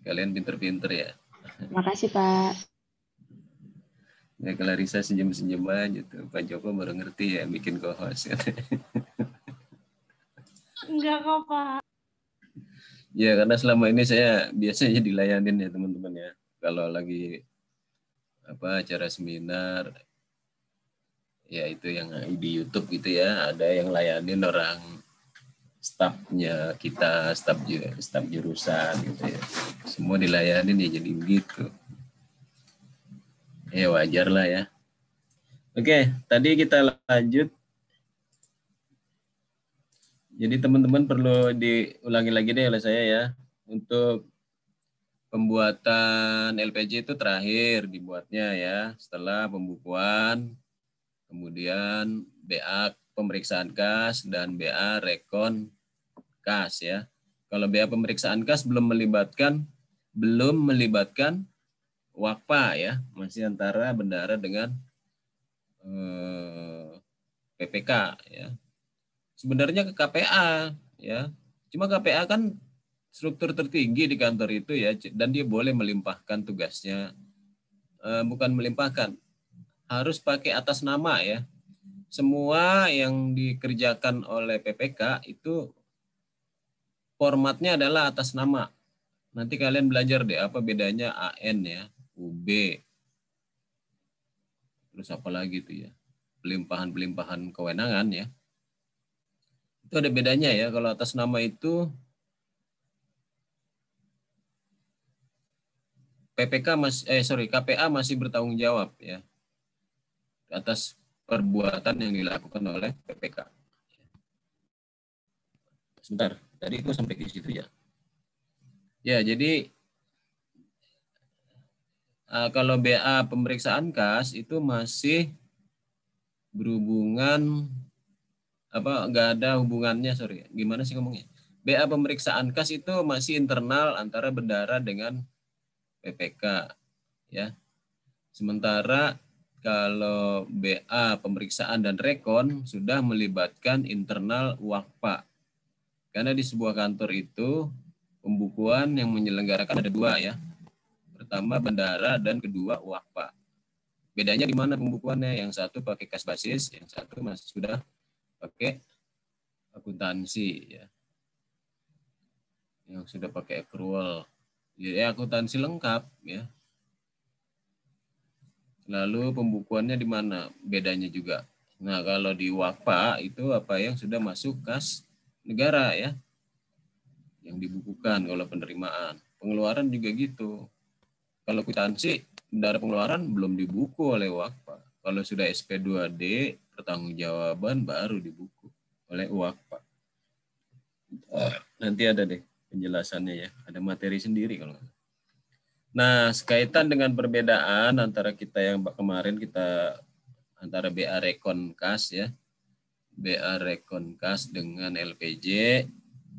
Kalian pinter-pinter ya. Makasih Pak. Ya Clarissa senyum-senyum aja tuh. Pak Joko baru ngerti ya bikin co-host. Enggak kok Pak. Ya karena selama ini saya biasanya dilayanin ya teman-teman ya. Kalau lagi acara seminar, ya itu yang di YouTube gitu ya, ada yang layanin orang stafnya kita, staf jurusan gitu ya. Semua dilayanin ya jadi begitu. Ya wajar lah ya. Oke, tadi kita lanjut. Jadi teman-teman perlu diulangi lagi deh oleh saya ya. Untuk pembuatan LPG itu terakhir dibuatnya ya. Setelah pembukuan, kemudian BA pemeriksaan kas dan BA rekon kas ya. Kalau BA pemeriksaan kas belum melibatkan WAKPA ya, masih antara bendara dengan PPK ya. Sebenarnya ke KPA ya. Cuma KPA kan struktur tertinggi di kantor itu ya, dan dia boleh melimpahkan tugasnya. Bukan melimpahkan, harus pakai atas nama ya. Semua yang dikerjakan oleh PPK itu formatnya adalah atas nama. Nanti kalian belajar deh apa bedanya AN ya, UB, terus apa lagi tuh ya, pelimpahan kewenangan ya. Itu ada bedanya ya. Kalau atas nama itu KPA masih bertanggung jawab ya atas perbuatan yang dilakukan oleh PPK. Sebentar, tadi itu sampai di situ ya. Ya, jadi kalau BA pemeriksaan kas itu masih berhubungan nggak ada hubungannya, sorry. Gimana sih ngomongnya? BA pemeriksaan kas itu masih internal antara bendara dengan PPK ya. Sementara kalau BA pemeriksaan dan rekon sudah melibatkan internal WAKPA. Karena di sebuah kantor itu pembukuan yang menyelenggarakan ada dua ya. Pertama bendara dan kedua WAKPA. Bedanya di mana pembukuannya? Yang satu pakai kas basis, yang satu masih sudah pakai akuntansi ya. Yang sudah pakai accrual. Jadi akuntansi lengkap ya. Lalu pembukuannya di mana? Bedanya juga. Nah, kalau di WAKPA itu apa yang sudah masuk kas negara ya. Yang dibukukan kalau penerimaan. Pengeluaran juga gitu. Kalau kwitansi, bendara pengeluaran belum dibuku oleh WAKPA. Kalau sudah SP2D, pertanggungjawaban baru dibuku oleh WAKPA. Nanti ada deh penjelasannya ya. Ada materi sendiri kalau. Nah, sekaitan dengan perbedaan antara kita yang kemarin antara BA Rekon Kas ya. BA Rekon Kas dengan LPJ,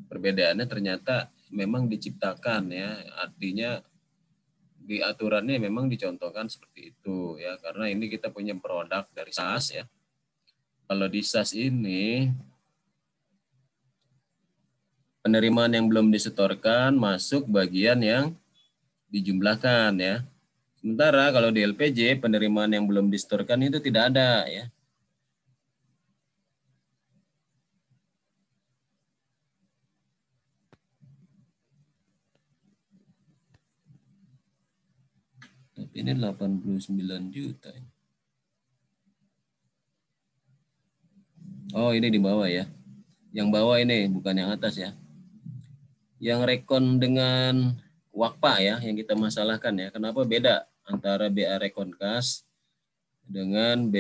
perbedaannya ternyata memang diciptakan ya. Artinya di aturannya memang dicontohkan seperti itu ya, karena ini kita punya produk dari SAS ya. Kalau di SAS ini penerimaan yang belum disetorkan masuk bagian yang dijumlahkan ya. Sementara kalau di LPJ penerimaan yang belum disetorkan itu tidak ada ya. Tapi ini 89 juta. Oh, ini di bawah ya. Yang bawah ini bukan yang atas ya. Yang rekon dengan WAKPA ya yang kita masalahkan ya. Kenapa beda antara BA Rekon Kas dengan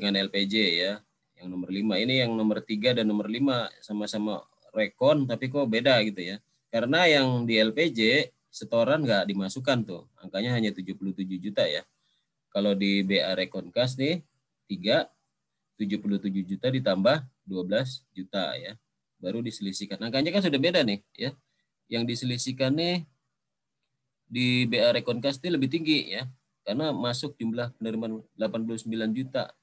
LPJ ya. Yang nomor 5 ini, yang nomor 3 dan nomor 5 sama-sama rekon tapi kok beda gitu ya. Karena yang di LPJ setoran nggak dimasukkan tuh. Angkanya hanya 77 juta ya. Kalau di BA Rekon Kas nih 77 juta ditambah 12 juta ya. Baru diselisihkan. Angkanya kan sudah beda nih ya. Yang diselisihkan nih di BA Rekon Kas ini lebih tinggi ya. Karena masuk jumlah penerimaan 89 juta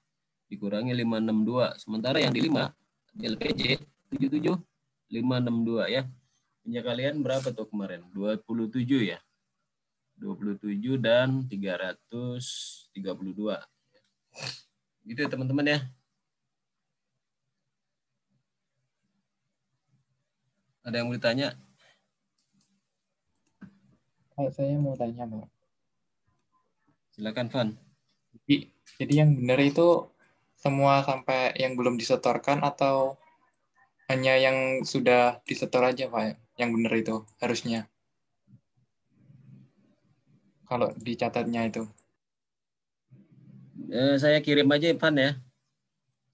dikurangi 562. Sementara yang di 5 di LPJ 77 562 ya. Punya kalian berapa tuh kemarin? 27 ya? 27 dan 332. Gitu ya teman-teman ya. Ada yang mau ditanya? Saya mau tanya, Pak. Silakan, Van. Jadi yang benar itu semua sampai yang belum disetorkan atau hanya yang sudah disetor aja, Pak? Yang benar itu harusnya. Kalau dicatatnya itu. Saya kirim aja, Van ya.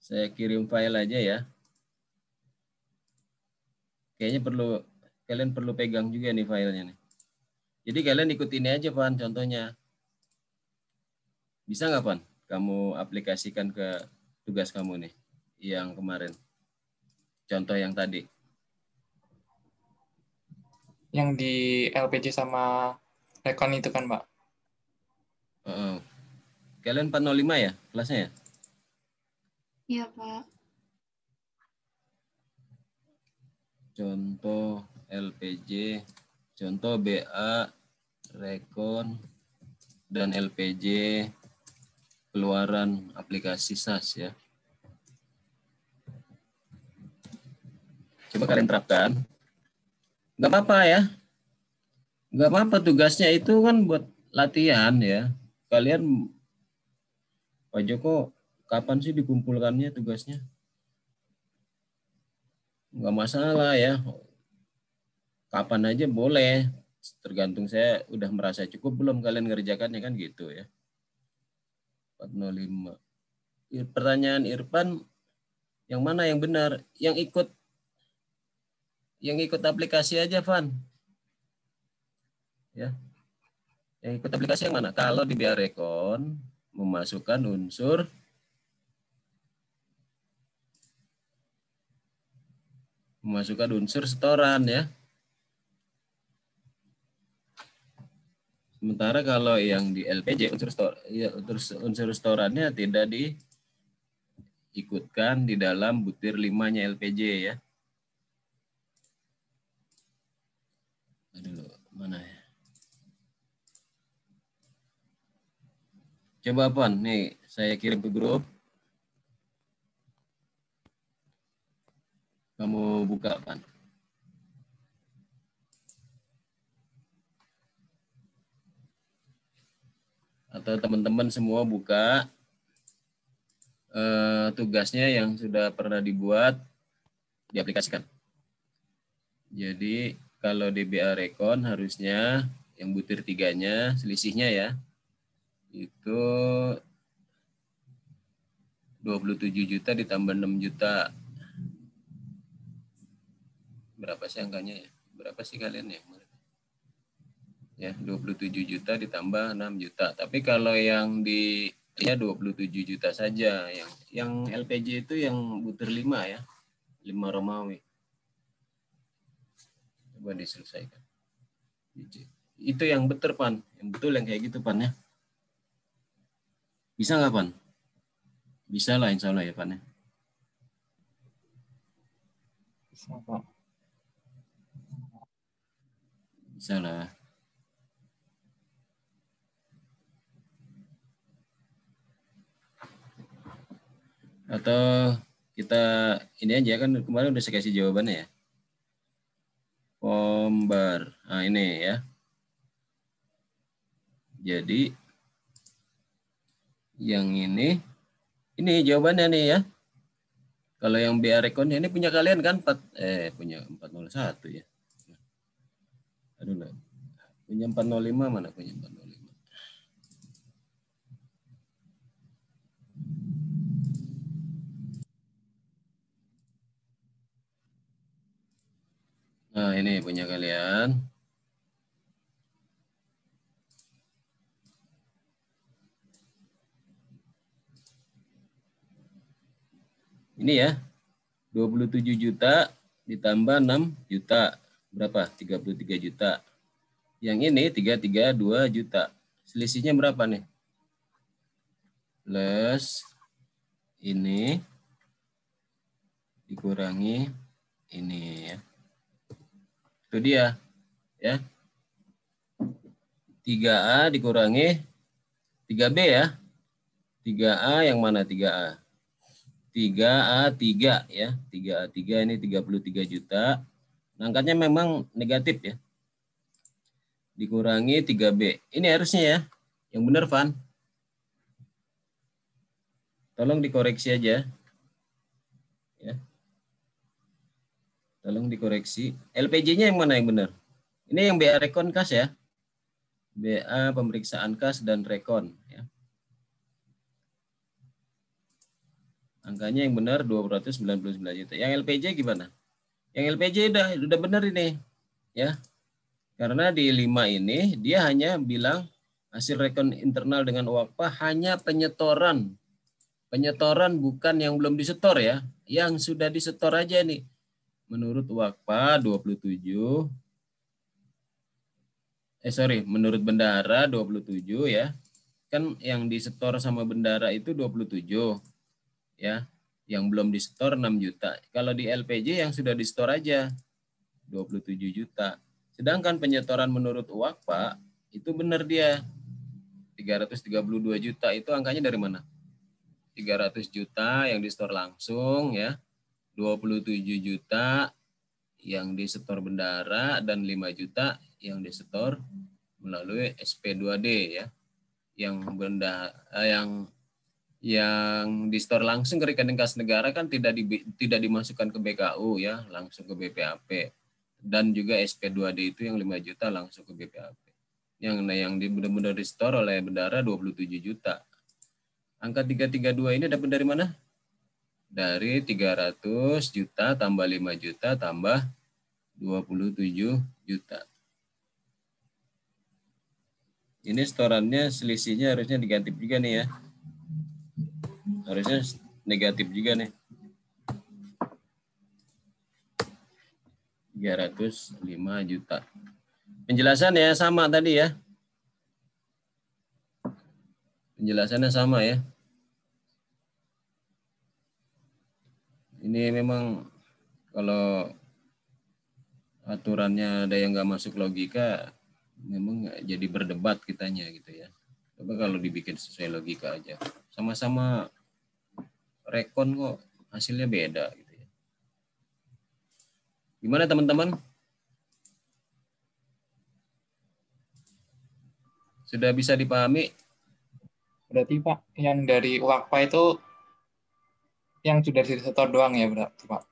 Saya kirim file aja ya. Kayaknya kalian perlu pegang juga nih filenya nih. Jadi kalian ikut ini aja, Van, contohnya. Bisa nggak, Van? Kamu aplikasikan ke tugas kamu nih, yang kemarin. Contoh yang tadi. Yang di LPG sama Rekon itu kan, Pak? Kalian 405 ya kelasnya ya? Iya, Pak. Contoh LPJ, contoh BA, Rekon, dan LPJ keluaran aplikasi SAS ya. Coba kalian terapkan. Nggak apa-apa ya. Nggak apa-apa, tugasnya itu kan buat latihan ya. Kalian, Pak Joko, kapan sih dikumpulkannya tugasnya? Nggak masalah ya. Kapan aja boleh. Tergantung saya udah merasa cukup belum kalian ngerjakannya kan gitu ya. 405. Pertanyaan Irfan, yang mana yang benar? Yang ikut aplikasi aja, Van. Ya. Yang ikut aplikasi yang mana? Kalau di BA Rekon memasukkan unsur setoran ya. Sementara kalau yang di LPJ unsur setorannya tidak diikutkan di dalam butir 5-nya LPJ ya. Aduh, mana ya? Coba Pon, nih saya kirim ke grup. Kamu buka, Pan. Atau teman-teman semua buka tugasnya yang sudah pernah dibuat, diaplikasikan. Jadi kalau di BA Rekon harusnya yang butir 3-nya, selisihnya ya, itu 27 juta ditambah 6 juta. Berapa sih angkanya ya? Berapa sih kalian ya? Ya, 27 juta ditambah 6 juta. Tapi kalau yang di ya 27 juta saja. Yang LPJ itu yang butir 5 ya. 5 Romawi. Coba diselesaikan. Itu yang betul, Pan. Yang betul yang kayak gitu, Pan ya. Bisa nggak, Pan? Bisa lah, insya Allah ya, Pan ya. Bisa, Pak. Bisa lah. Atau kita ini aja kan kemarin udah saya kasih jawabannya ya. Pombar. Nah ini ya. Jadi yang ini jawabannya nih ya. Kalau yang BA Rekonnya ini punya kalian kan punya 401 ya. Aduh lah. Punya 405 mana punya 405? Nah, ini punya kalian. Ini ya. 27 juta ditambah 6 juta. Berapa? 33 juta. Yang ini 332 juta. Selisihnya berapa nih? Plus ini dikurangi ini ya. Itu dia. Ya. 3A dikurangi 3B ya. 3A yang mana 3A? 3A3 ya. 3A3 ini 33 juta. Angkanya memang negatif ya. Dikurangi 3B. Ini harusnya ya. Yang benar, Van. Tolong dikoreksi aja. Ya. Tolong dikoreksi. LPJ-nya yang mana yang benar? Ini yang BA Rekon Kas ya. BA pemeriksaan kas dan rekon ya. Angkanya yang benar 299 juta. Yang LPJ gimana? Yang LPJ udah benar ini ya. Karena di 5 ini dia hanya bilang hasil rekon internal dengan WAKPA hanya penyetoran. Penyetoran bukan yang belum disetor ya. Yang sudah disetor aja nih. Menurut WAKPA 27. Menurut bendara 27 ya. Kan yang disetor sama bendara itu 27 ya. Yang belum disetor 6 juta. Kalau di LPJ yang sudah disetor aja 27 juta. Sedangkan penyetoran menurut WAKPA itu benar dia 332 juta. Itu angkanya dari mana? 300 juta yang disetor langsung ya. 27 juta yang disetor bendara dan 5 juta yang disetor melalui SP2D ya. Yang disetor langsung ke rekening kas negara kan tidak dimasukkan ke BKU ya, langsung ke BPAP. Dan juga SP2D itu yang 5 juta langsung ke BPAP. Yang benar-benar disetor oleh bendara 27 juta. Angka 332 ini dapat dari mana? Dari 300 juta tambah 5 juta tambah 27 juta. Ini setorannya selisihnya harusnya negatif juga nih ya. Harusnya negatif juga nih. 305 juta. Penjelasannya sama tadi ya. Penjelasannya sama ya. Ini memang kalau aturannya ada yang nggak masuk logika, memang jadi berdebat kitanya gitu ya. Coba kalau dibikin sesuai logika aja. Sama-sama rekon kok hasilnya beda gitu ya. Gimana teman-teman? Sudah bisa dipahami? Berarti Pak, yang dari WAKPA itu yang sudah disetor doang ya berarti Pak?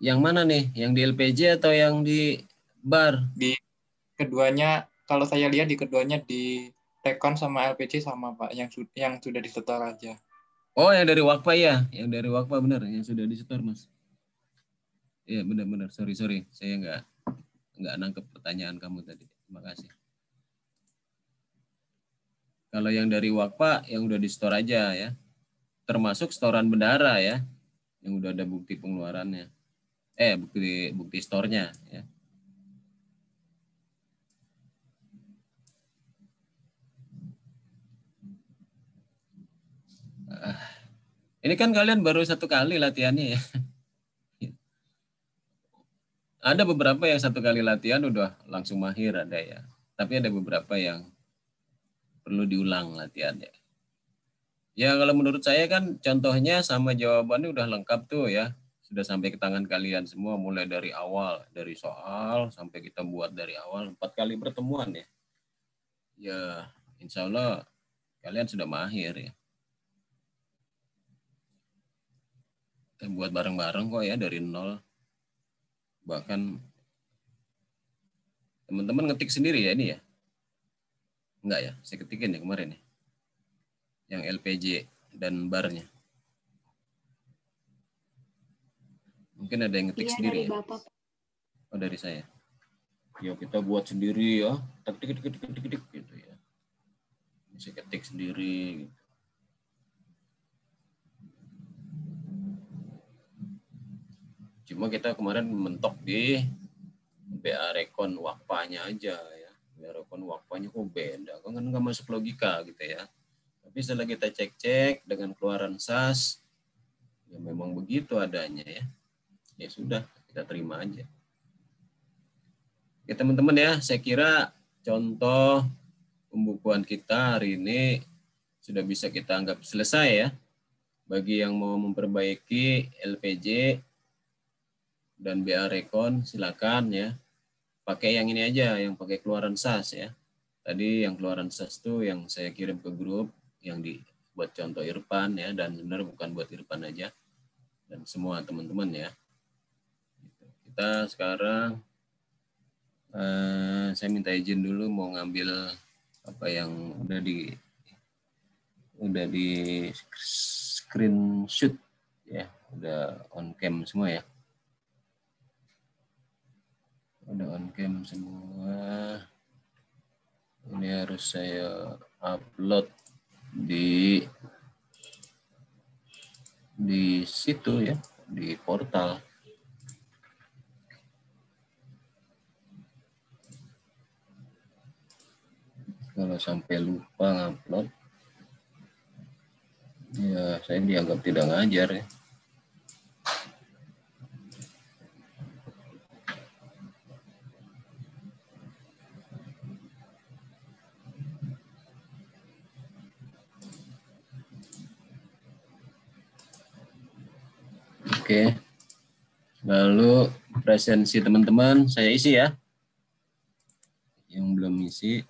Yang mana nih? Yang di LPJ atau yang di bar? Di keduanya, kalau saya lihat di keduanya di Rekon sama LPC sama Pak, yang sudah disetor aja. Oh, yang dari WAKPA ya? Yang dari WAKPA benar, yang sudah disetor Mas. Iya benar-benar. Sorry. Saya nggak nangkep pertanyaan kamu tadi. Terima kasih. Kalau yang dari WAKPA yang udah di-store aja ya. Termasuk setoran bendara ya. Yang udah ada bukti pengeluarannya. Bukti store-nya ya. Ini kan kalian baru 1 kali latihannya ya. Ada beberapa yang 1 kali latihan udah langsung mahir ada ya. Tapi ada beberapa yang perlu diulang latihannya. Ya kalau menurut saya kan contohnya sama jawabannya udah lengkap tuh ya. Sudah sampai ke tangan kalian semua mulai dari awal. Dari soal sampai kita buat dari awal 4 kali pertemuan ya. Ya insya Allah kalian sudah mahir ya. Kita buat bareng-bareng kok ya dari nol. Bahkan teman-teman ngetik sendiri ya ini ya. Enggak ya, saya ketikin ya kemarin ya. Yang LPJ dan barnya. Mungkin ada yang ngetik sendiri dari ya. Bapak. Oh dari saya. Ya kita buat sendiri ya. Tik gitu ya. Bisa ketik sendiri gitu. Cuma kita kemarin mentok di BA Rekon WAKPA-nya aja ya. BA Rekon WAKPA-nya kok beda. Kan nggak masuk logika gitu ya. Tapi setelah kita cek-cek dengan keluaran SAS, ya memang begitu adanya ya. Ya sudah, kita terima aja. Oke teman-teman ya, saya kira contoh pembukuan kita hari ini sudah bisa kita anggap selesai ya. Bagi yang mau memperbaiki LPJ dan BA Rekon silakan ya. Pakai yang ini aja, yang pakai keluaran SAS ya. Tadi yang keluaran SAS itu yang saya kirim ke grup yang buat contoh Irfan ya, dan sebenarnya bukan buat Irfan aja dan semua teman-teman ya. Kita sekarang saya minta izin dulu mau ngambil apa yang udah di screenshot ya, udah on cam semua ya. Udah on cam semua. Ini harus saya upload di situ ya, di portal. Kalau sampai lupa ngupload, ya saya dianggap tidak ngajar ya. Oke. Lalu presensi teman-teman saya isi ya. Yang belum isi,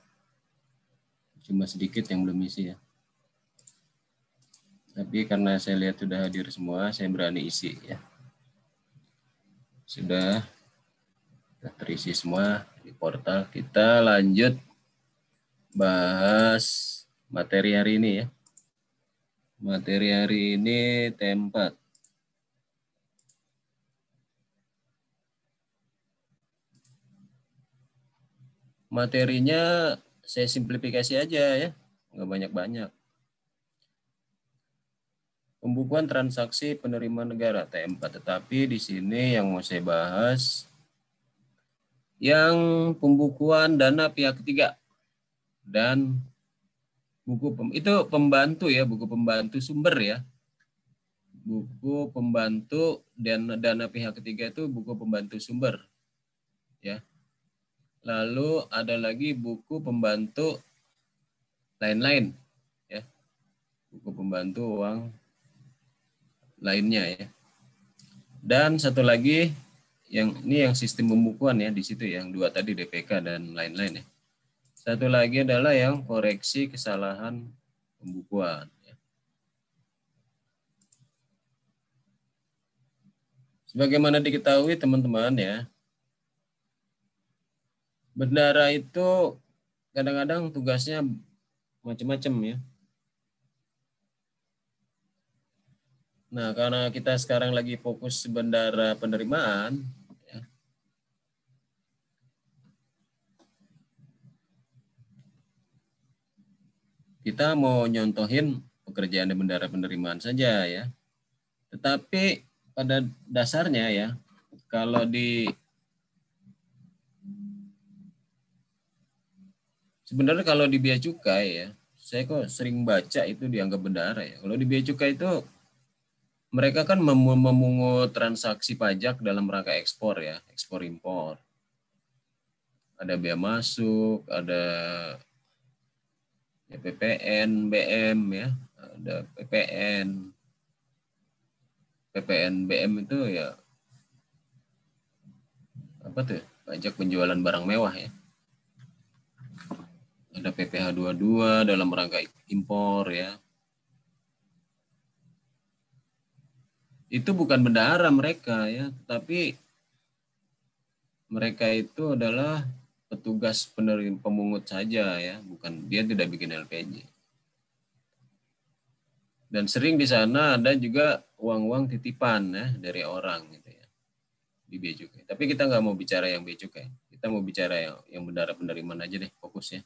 cuma sedikit yang belum isi ya. Tapi karena saya lihat sudah hadir semua, saya berani isi ya. Sudah terisi semua di portal. Kita lanjut bahas materi hari ini ya. Materi hari ini T4. Materinya saya simplifikasi aja ya, nggak banyak-banyak. Pembukuan transaksi penerimaan negara T4, tetapi di sini yang mau saya bahas yang pembukuan dana pihak ketiga dan itu pembantu ya, buku pembantu sumber ya. Buku pembantu dan dana pihak ketiga itu buku pembantu sumber ya. Lalu ada lagi buku pembantu lain-lain ya. Buku pembantu uang lainnya ya. Dan satu lagi yang ini yang sistem pembukuan ya, di situ yang dua tadi DPK dan lain-lain ya. Satu lagi adalah yang koreksi kesalahan pembukuan ya. Sebagaimana diketahui teman-teman ya, bendara itu kadang-kadang tugasnya macam-macam ya. Nah, karena kita sekarang lagi fokus bendara penerimaan, ya, kita mau nyontohin pekerjaan di bendara penerimaan saja ya. Tetapi pada dasarnya ya, kalau sebenarnya kalau di bea cukai ya, saya kok sering baca itu dianggap bendara ya. Kalau di bea cukai itu mereka kan memungut transaksi pajak dalam rangka ekspor ya, ekspor impor. Ada bea masuk, ada ya PPN, BM ya, ada PPN. PPN BM itu ya apa tuh? Pajak penjualan barang mewah ya. Ada PPh 22 dalam rangka impor ya. Itu bukan bendara mereka ya, tapi mereka itu adalah petugas pemungut saja ya, bukan, dia tidak bikin LPJ. Dan sering di sana ada juga uang-uang titipan ya dari orang gitu ya di bea cukai. Tapi kita nggak mau bicara yang bea cukai, kita mau bicara yang bendara penerimaan aja deh fokusnya.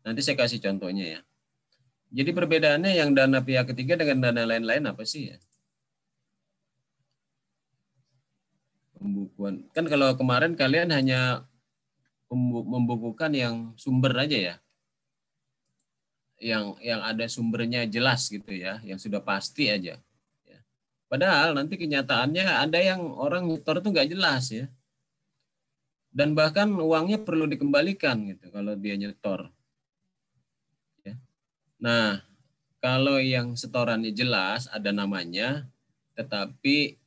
Nanti saya kasih contohnya ya. Jadi perbedaannya yang dana pihak ketiga dengan dana lain-lain apa sih ya? Pembukuan. Kan kalau kemarin kalian hanya membukukan yang sumber aja ya. Yang ada sumbernya jelas gitu ya, yang sudah pasti aja. Ya. Padahal nanti kenyataannya ada yang orang nyetor itu nggak jelas ya. Dan bahkan uangnya perlu dikembalikan gitu kalau dia nyetor. Ya. Nah, kalau yang setorannya jelas ada namanya, tetapi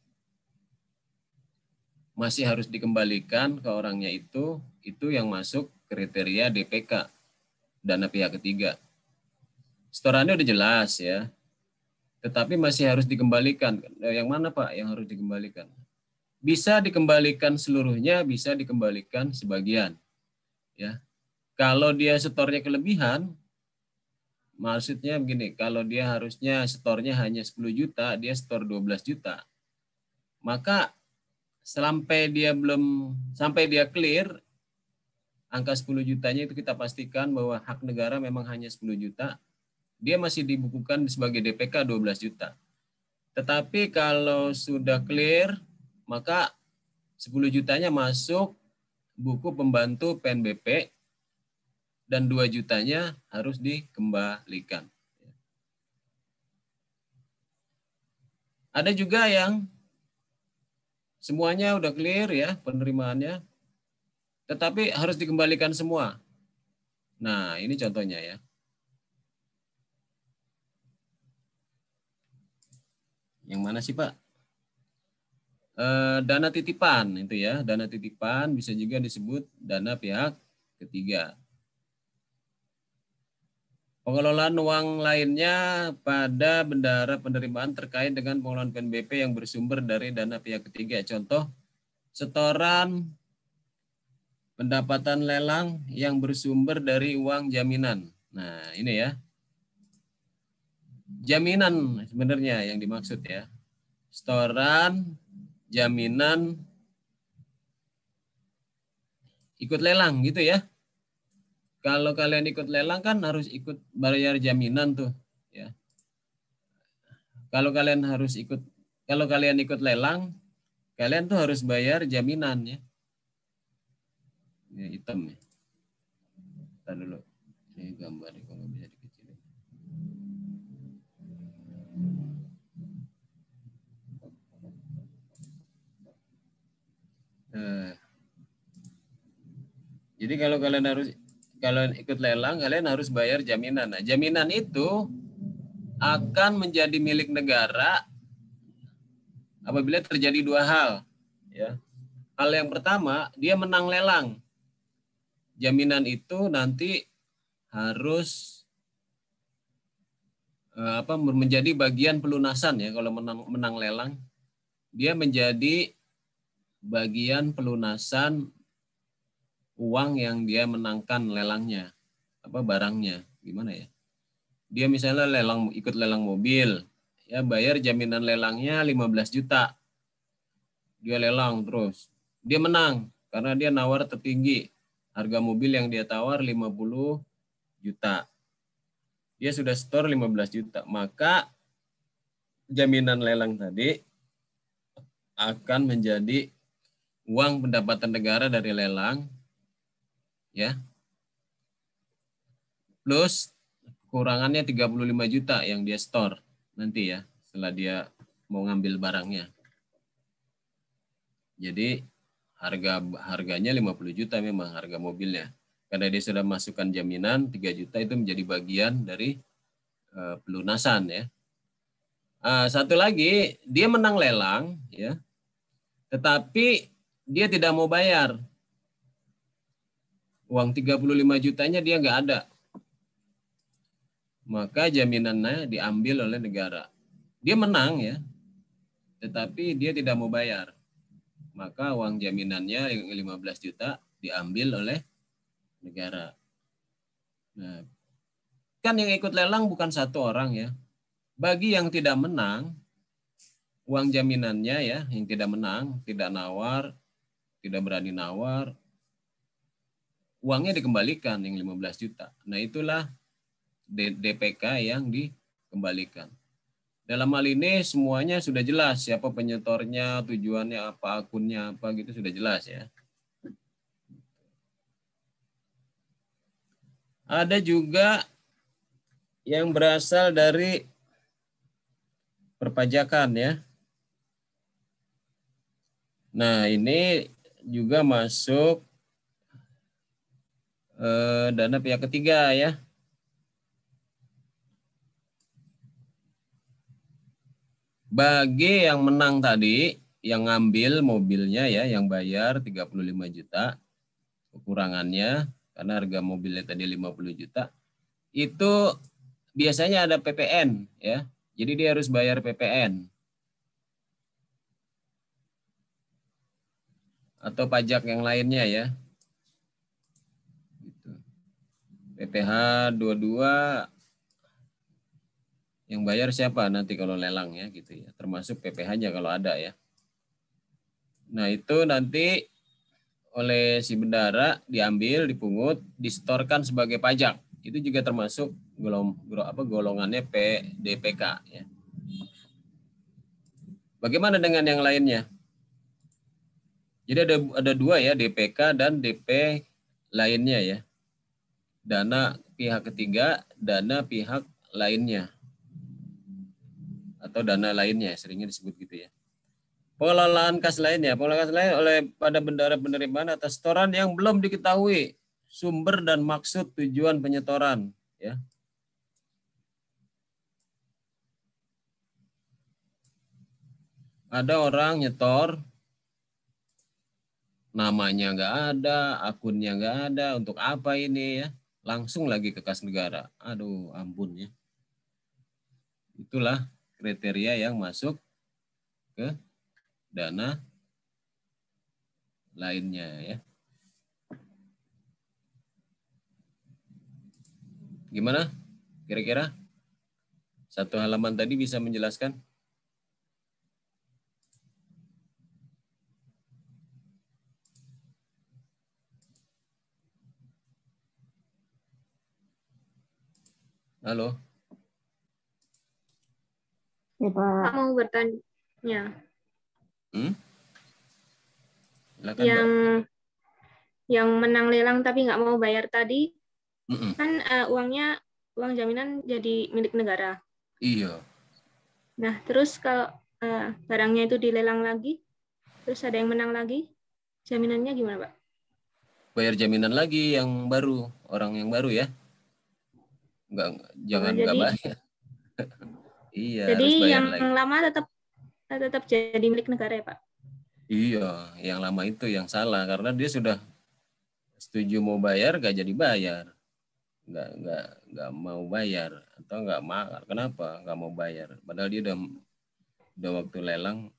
masih harus dikembalikan ke orangnya itu yang masuk kriteria DPK, dana pihak ketiga. Setorannya udah jelas ya, tetapi masih harus dikembalikan. Yang mana Pak yang harus dikembalikan? Bisa dikembalikan seluruhnya, bisa dikembalikan sebagian. Ya, kalau dia setornya kelebihan, maksudnya begini, kalau dia harusnya setornya hanya 10 juta, dia setor 12 juta. Maka sampai dia clear angka 10 jutanya itu kita pastikan bahwa hak negara memang hanya 10 juta, dia masih dibukukan sebagai DPK 12 juta. Tetapi kalau sudah clear, maka 10 jutanya masuk buku pembantu PNBP dan 2 jutanya harus dikembalikan. Ada juga yang semuanya udah clear ya penerimaannya, tetapi harus dikembalikan semua. Nah, ini contohnya ya. Yang mana sih Pak? Dana titipan itu ya, dana titipan bisa juga disebut dana pihak ketiga. Pengelolaan uang lainnya pada bendahara penerimaan terkait dengan pengelolaan PNBP yang bersumber dari dana pihak ketiga. Contoh, setoran pendapatan lelang yang bersumber dari uang jaminan. Nah, ini ya. Jaminan sebenarnya yang dimaksud ya. Setoran, jaminan, ikut lelang gitu ya. Kalau kalian ikut lelang kan harus ikut bayar jaminan tuh ya. Kalau kalian ikut lelang, kalian tuh harus bayar jaminan ya. Ini hitam ya. Bentar dulu. Ini gambar kalau bisa dikecilin. Jadi kalau kalian ikut lelang, kalian harus bayar jaminan. Nah, jaminan itu akan menjadi milik negara apabila terjadi dua hal. Ya. Hal yang pertama, dia menang lelang. Jaminan itu nanti harus menjadi bagian pelunasan ya. Kalau menang lelang, dia menjadi bagian pelunasan uang yang dia menangkan lelangnya, barangnya, gimana ya? Dia misalnya ikut lelang mobil, ya bayar jaminan lelangnya 15 juta. Dia lelang terus. Dia menang karena dia nawar tertinggi. Harga mobil yang dia tawar 50 juta. Dia sudah setor 15 juta. Maka jaminan lelang tadi akan menjadi uang pendapatan negara dari lelang, ya, plus kurangannya 35 juta yang dia store nanti ya, setelah dia mau ngambil barangnya. Jadi harganya 50 juta memang harga mobilnya. Karena dia sudah masukkan jaminan 3 juta itu menjadi bagian dari pelunasan ya. Satu lagi, dia menang lelang ya. Tetapi dia tidak mau bayar. Uang 35 jutanya dia nggak ada. Maka jaminannya diambil oleh negara. Dia menang ya, tetapi dia tidak mau bayar. Maka uang jaminannya 15 juta diambil oleh negara. Nah, kan yang ikut lelang bukan satu orang ya. Bagi yang tidak menang, uang jaminannya ya, yang tidak menang, tidak nawar, tidak berani nawar, uangnya dikembalikan yang 15 juta. Nah, itulah DPK yang dikembalikan. Dalam hal ini semuanya sudah jelas, siapa penyetornya, tujuannya apa, akunnya apa gitu sudah jelas ya. Ada juga yang berasal dari perpajakan ya. Nah, ini juga masuk dana pihak ketiga ya. Bagi yang menang tadi, yang ngambil mobilnya ya, yang bayar 35 juta, kekurangannya karena harga mobilnya tadi 50 juta, itu biasanya ada PPN ya. Jadi dia harus bayar PPN atau pajak yang lainnya ya. Gitu. PPh 22 yang bayar siapa nanti kalau lelang ya gitu ya. Termasuk PPh-nya kalau ada ya. Nah, itu nanti oleh si bendara diambil, dipungut, disetorkan sebagai pajak. Itu juga termasuk golongannya DPK ya. Bagaimana dengan yang lainnya? Jadi ada dua ya, DPK dan DP lainnya ya. Dana pihak ketiga, dana pihak lainnya. Atau dana lainnya, seringnya disebut gitu ya. Pengelolaan kas lainnya, pengelolaan kas lain oleh pada bendara penerimaan atas setoran yang belum diketahui sumber dan maksud tujuan penyetoran ya. Ada orang nyetor, namanya nggak ada, akunnya nggak ada, untuk apa ini ya? Langsung lagi ke kas negara. Aduh, ampun ya. Itulah kriteria yang masuk ke dana lainnya ya. Gimana? Kira-kira satu halaman tadi bisa menjelaskan? Halo? Ya, Pak. Mau bertanya. Silakan, Yang Mbak. yang menang lelang tapi nggak mau bayar tadi, Mm-mm. kan uang jaminan jadi milik negara. Iya. Nah, terus kalau barangnya itu dilelang lagi, terus ada yang menang lagi, jaminannya gimana, Pak? Bayar jaminan lagi yang baru, orang yang baru ya. Jangan nggak Jadi bayar. Iya, harus bayar yang lagi. lama tetap jadi milik negara ya, Pak? Iya, yang lama itu yang salah karena dia sudah setuju mau bayar, gak jadi bayar, nggak mau bayar atau nggak mau. Kenapa nggak mau bayar? Padahal dia udah waktu lelang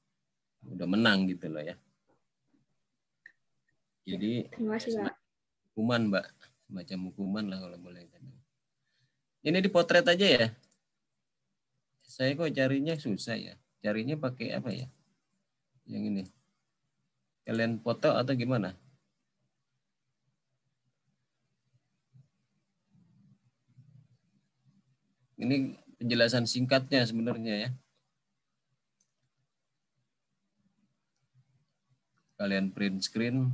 udah menang gitu loh ya. Jadi Terima kasih, Pak. hukuman, Mbak, semacam hukuman lah kalau boleh. Ini dipotret aja ya. Saya kok carinya susah ya. Carinya pakai apa ya? Yang ini. Kalian foto atau gimana? Ini penjelasan singkatnya sebenarnya ya. Kalian print screen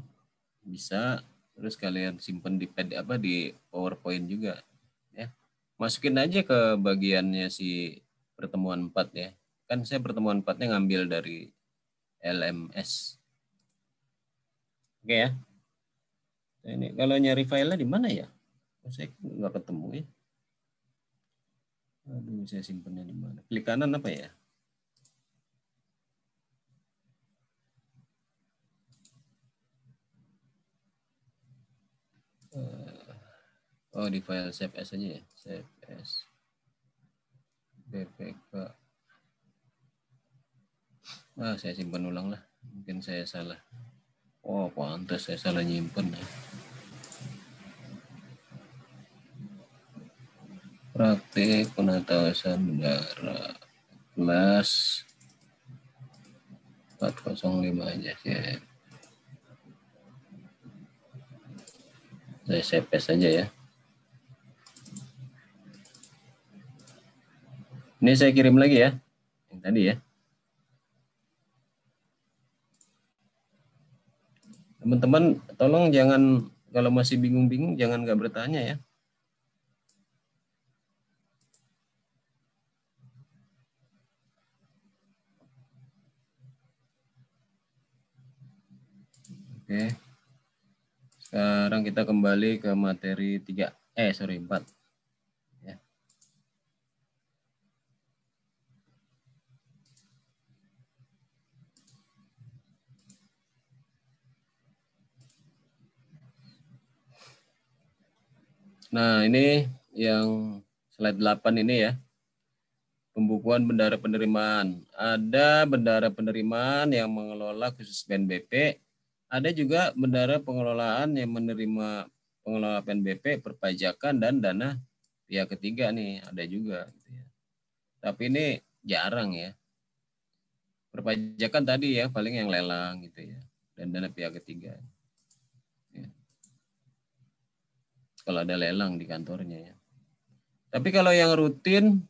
bisa, terus kalian simpen di di PowerPoint juga ya. Masukin aja ke bagiannya si pertemuan 4 ya. Kan saya pertemuan 4-nya ngambil dari LMS. Oke ya. Nah, ini kalau nyari filenya di mana ya? Saya nggak ketemu ya. Aduh, saya simpennya di mana? Klik kanan apa ya? Oh, di file save as aja ya. Save as BPK. Saya simpan ulang lah. Mungkin saya salah. Oh, pantas saya salah nyimpen. Praktik penatasan bendara kelas 405 aja ya. Saya save as aja ya. Ini saya kirim lagi ya. Yang tadi ya. Teman-teman, tolong jangan, kalau masih bingung-bingung, jangan nggak bertanya ya. Oke. Sekarang kita kembali ke materi 4. Ya. Nah, ini yang slide 8 ini ya. Pembukuan bendara penerimaan. Ada bendara penerimaan yang mengelola khusus PNBP. Ada juga bendara pengelolaan yang menerima pengelola PNBP, perpajakan, dan dana pihak ketiga nih. Ada juga. Gitu ya. Tapi ini jarang ya. Perpajakan tadi ya, paling yang lelang gitu ya. Dan dana pihak ketiga. Ya. Kalau ada lelang di kantornya ya. Tapi kalau yang rutin,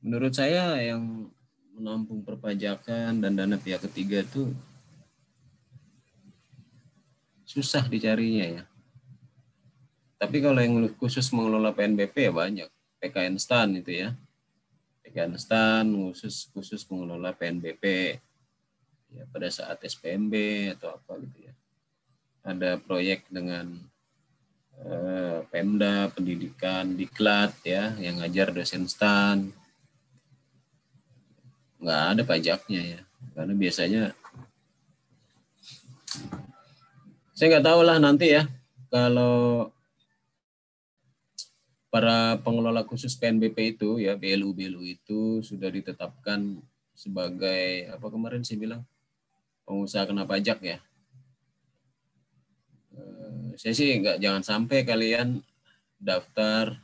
menurut saya yang menampung perpajakan dan dana pihak ketiga itu susah dicarinya ya. Tapi kalau yang khusus mengelola PNBP ya banyak. PKN STAN itu ya. PKN STAN khusus mengelola PNBP ya pada saat SPMB atau apa gitu ya. Ada proyek dengan Pemda, pendidikan, diklat ya, yang ngajar dosen STAN. Nggak ada pajaknya ya. Karena biasanya saya nggak tahu lah nanti ya kalau para pengelola khusus PNBP itu ya BLU itu sudah ditetapkan sebagai apa kemarin saya bilang pengusaha kena pajak ya. Saya sih jangan sampai kalian daftar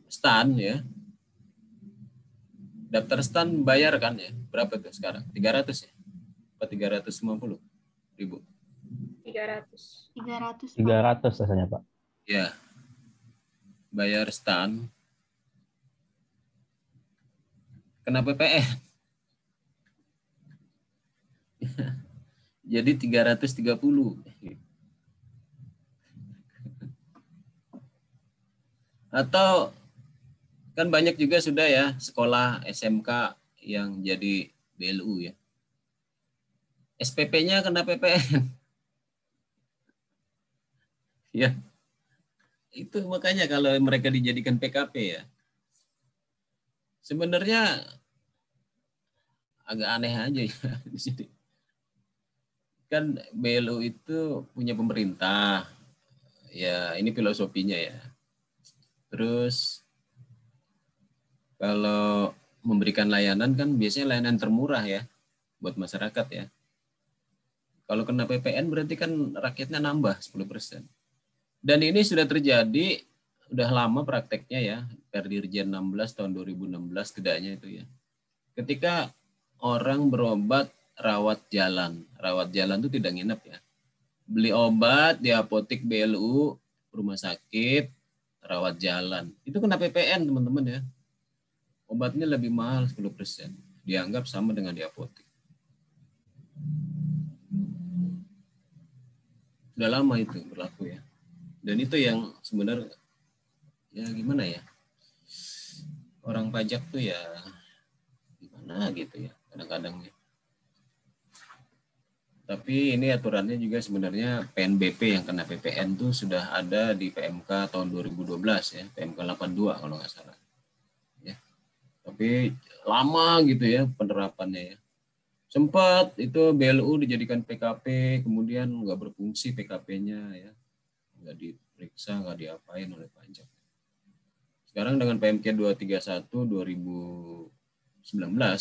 STAN ya. Daftar STAN bayar kan ya? Berapa tuh sekarang? 300 ya? Apa 350 ribu? 300. 300. 300 rasanya, Pak. Ya. Bayar STAN. Kena PPN. Jadi 330. Atau kan banyak juga sudah ya sekolah SMK yang jadi BLU ya. SPP-nya kena PPN. Ya. Itu makanya kalau mereka dijadikan PKP ya. Sebenarnya agak aneh aja ya di sini. Kan BLU itu punya pemerintah. Ya, ini filosofinya ya. Terus kalau memberikan layanan kan biasanya layanan termurah ya buat masyarakat ya. Kalau kena PPN berarti kan rakyatnya nambah 10%. Dan ini sudah terjadi, udah lama prakteknya ya, Perdirjen 16 tahun 2016 tidaknya itu ya. Ketika orang berobat rawat jalan itu tidak nginep ya. Beli obat di apotik BLU, rumah sakit, rawat jalan. Itu kena PPN teman-teman ya. Obatnya lebih mahal 10%. Dianggap sama dengan di apotik. Sudah lama itu berlaku ya. Dan itu yang sebenarnya ya gimana ya. Orang pajak tuh ya gimana gitu ya kadang-kadang ya. Tapi ini aturannya juga sebenarnya PNBP yang kena PPN tuh sudah ada di PMK tahun 2012 ya, PMK 82 kalau nggak salah. Ya. Tapi lama gitu ya penerapannya ya. Sempat itu BLU dijadikan PKP, kemudian nggak berfungsi PKP-nya ya. Nggak diperiksa, nggak diapain oleh pajak. Sekarang dengan PMK 231 2019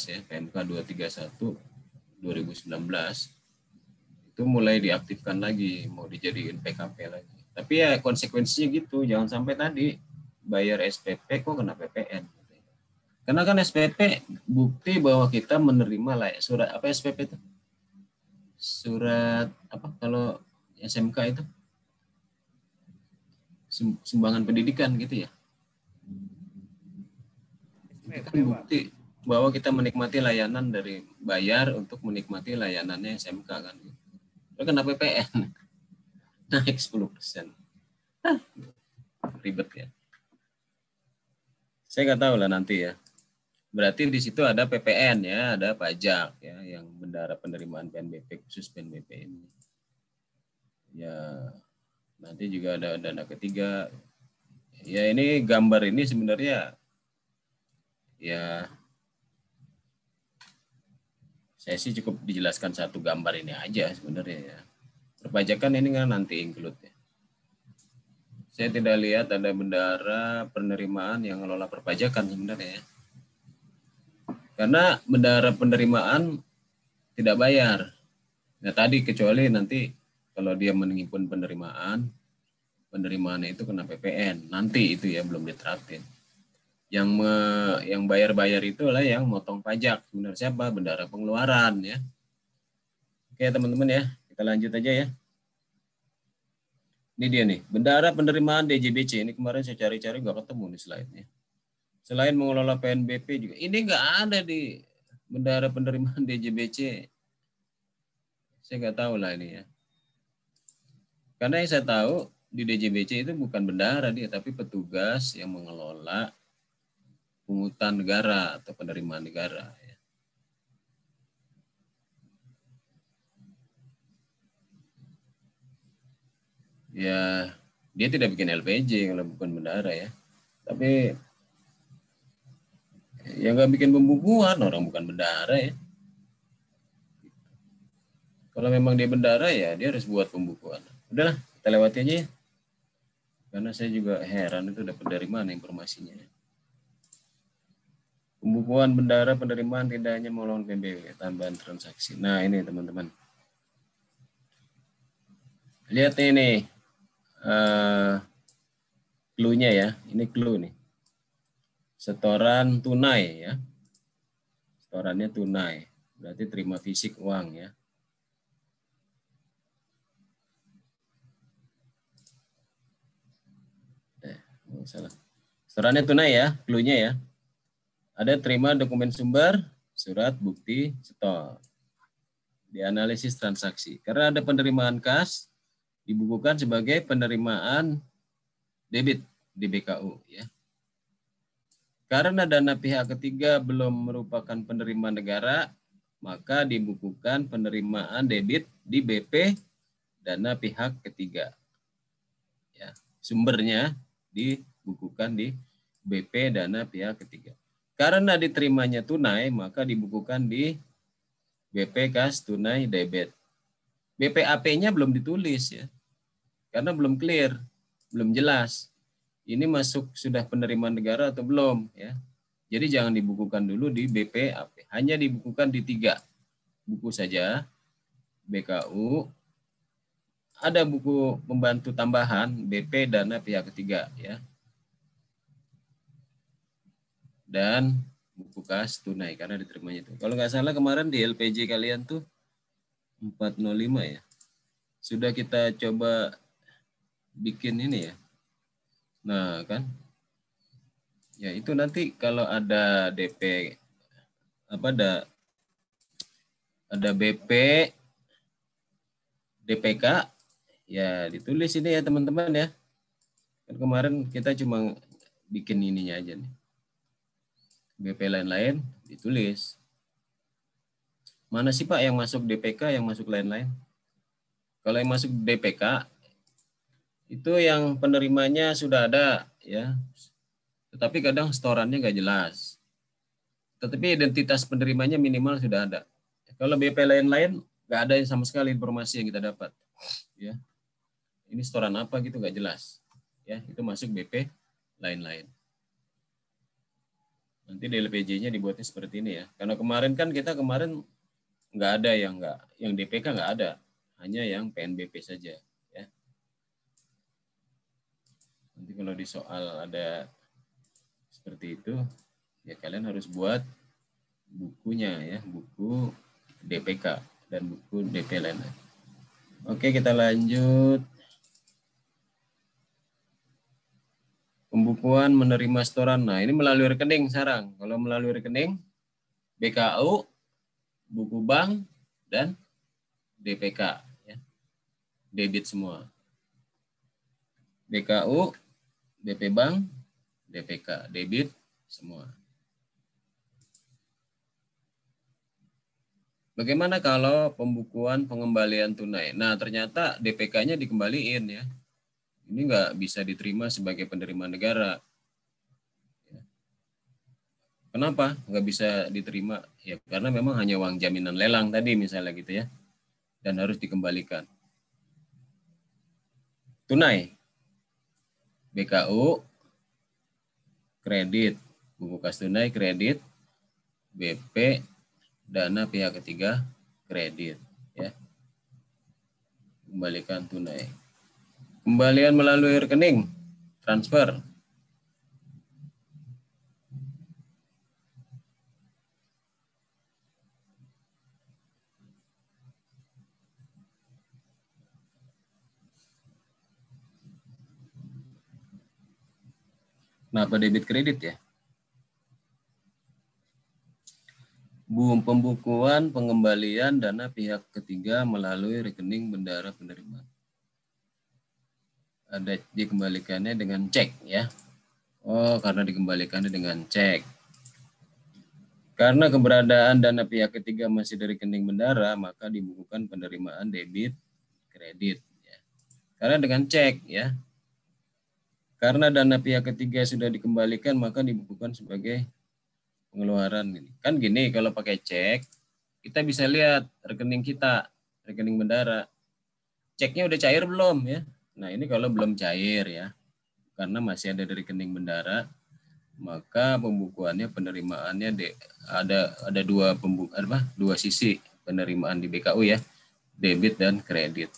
ya, PMK 231 2019 itu mulai diaktifkan lagi, mau dijadiin PKP lagi. Tapi ya konsekuensinya gitu, jangan sampai tadi bayar SPP kok kena PPN. Karena kan SPP bukti bahwa kita menerima lah surat apa SPP itu? Surat apa kalau SMK itu? Sumbangan pendidikan gitu ya. Itu kan bukti bahwa kita menikmati layanan dari bayar untuk menikmati layanannya SMK kan. Itu kena PPN. Naik 10%. Ribet ya. Saya nggak tahu lah nanti ya. berarti di situ ada PPN ya, ada pajak ya, yang bendara penerimaan PNBP khusus PNBP ini. Ya, nanti juga ada dana ketiga. Ya ini gambar ini sebenarnya ya saya sih cukup dijelaskan satu gambar ini aja sebenarnya ya. Perpajakan ini kan nanti include ya. Saya tidak lihat ada bendara penerimaan yang ngelola perpajakan sebenarnya ya. Karena bendara penerimaan tidak bayar. Nah tadi kecuali nanti kalau dia menghimpun penerimaannya itu kena PPN. Nanti itu ya belum diterapin. Yang bayar-bayar itu adalah yang motong pajak. Benar siapa? Bendara pengeluaran ya. Oke teman-teman ya, kita lanjut aja ya. Ini dia nih, bendara penerimaan DJBC. Ini kemarin saya cari-cari nggak ketemu nih slide-nya. Selain mengelola PNBP juga, ini nggak ada di bendara penerimaan DJBC. Saya nggak tahu lah ini ya. Karena yang saya tahu di DJBC itu bukan bendara dia, tapi petugas yang mengelola pungutan negara atau penerimaan negara. Ya, dia tidak bikin LPJ kalau bukan bendara ya. Tapi yang nggak bikin pembukuan orang bukan bendara ya. Kalau memang dia bendara ya dia harus buat pembukuan. Udahlah, kita lewati aja ya. Karena saya juga heran itu dapat dari mana informasinya. Pembukuan bendara penerimaan tidak hanya melawan PNBP, tambahan transaksi. Nah ini teman-teman. Lihat ini clue-nya ya. Ini clue nih. Setoran tunai ya. Setorannya tunai. Berarti terima fisik uang ya. Salah. Setorannya tunai ya, clue-nya ya. Ada terima dokumen sumber, surat bukti setor. Dianalisis transaksi. Karena ada penerimaan kas, dibukukan sebagai penerimaan debit di BKU ya. Karena dana pihak ketiga belum merupakan penerimaan negara, maka dibukukan penerimaan debit di BP dana pihak ketiga. Ya, sumbernya dibukukan di BP dana pihak ketiga. Karena diterimanya tunai, maka dibukukan di BP kas tunai debit. BPAP-nya belum ditulis ya. Karena belum clear, belum jelas. Ini masuk sudah penerimaan negara atau belum ya. Jadi jangan dibukukan dulu di BPAP. Hanya dibukukan di 3 buku saja. BKU, ada buku pembantu tambahan BP dana pihak ketiga ya. Dan buku kas tunai karena diterimanya itu. Kalau nggak salah kemarin di LPJ kalian tuh 405 ya. Sudah kita coba bikin ini ya. Nah kan. Ya itu nanti kalau ada DP apa ada BP DPK ya ditulis ini ya teman-teman ya. Kan kemarin kita cuma bikin ininya aja nih. BP lain-lain ditulis. Mana sih Pak yang masuk DPK, yang masuk lain-lain? Kalau yang masuk DPK itu yang penerimanya sudah ada ya. Tetapi kadang setorannya nggak jelas. Tetapi identitas penerimanya minimal sudah ada. Kalau BP lain-lain nggak ada sama sekali informasi yang kita dapat. Ya, ini setoran apa gitu nggak jelas. Ya, itu masuk BP lain-lain. Nanti DLPJ-nya dibuatnya seperti ini ya. Karena kemarin kan kita nggak ada yang DPK nggak ada, hanya yang PNBP saja. Ya. Nanti kalau di soal ada seperti itu, ya kalian harus buat bukunya ya, buku DPK dan buku DP lainnya. Oke, kita lanjut. Pembukuan menerima setoran. Nah, ini melalui rekening sekarang. Kalau melalui rekening, BKU, buku bank, dan DPK. Ya. Debit semua. BKU, BP bank, DPK. Debit semua. Bagaimana kalau pembukuan pengembalian tunai? Nah, ternyata DPK-nya dikembaliin ya. Ini nggak bisa diterima sebagai penerima negara. Kenapa nggak bisa diterima? Ya karena memang hanya uang jaminan lelang tadi misalnya gitu ya. Dan harus dikembalikan. Tunai. BKU, kredit. Buku kas tunai, kredit. BP, dana pihak ketiga, kredit. Ya. Kembalikan tunai. Kembalian melalui rekening, transfer. Kenapa debit kredit ya? Pembukuan pengembalian dana pihak ketiga melalui rekening bendahara penerimaan. Ada dikembalikannya dengan cek ya. Oh, karena dikembalikannya dengan cek. Karena keberadaan dana pihak ketiga masih dari rekening bendahara, maka dibukukan penerimaan debit kredit. Ya. Karena dengan cek ya. Karena dana pihak ketiga sudah dikembalikan, maka dibukukan sebagai pengeluaran. Kan gini, kalau pakai cek, kita bisa lihat rekening kita, rekening bendahara. Ceknya udah cair belum ya? Nah ini kalau belum cair ya, karena masih ada di rekening bendahara, maka pembukuannya penerimaannya ada dua sisi penerimaan di BKU ya, debit dan kredit.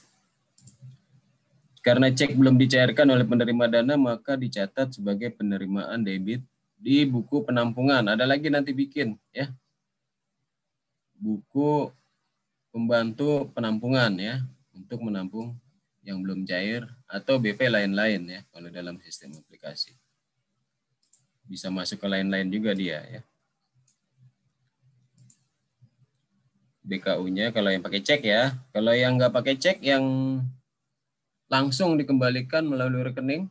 Karena cek belum dicairkan oleh penerima dana, maka dicatat sebagai penerimaan debit di buku penampungan. Ada lagi nanti bikin ya, buku pembantu penampungan ya, untuk menampung yang belum cair atau BP lain-lain ya, kalau dalam sistem aplikasi. Bisa masuk ke lain-lain juga dia ya. BKU-nya kalau yang pakai cek ya, kalau yang nggak pakai cek yang langsung dikembalikan melalui rekening,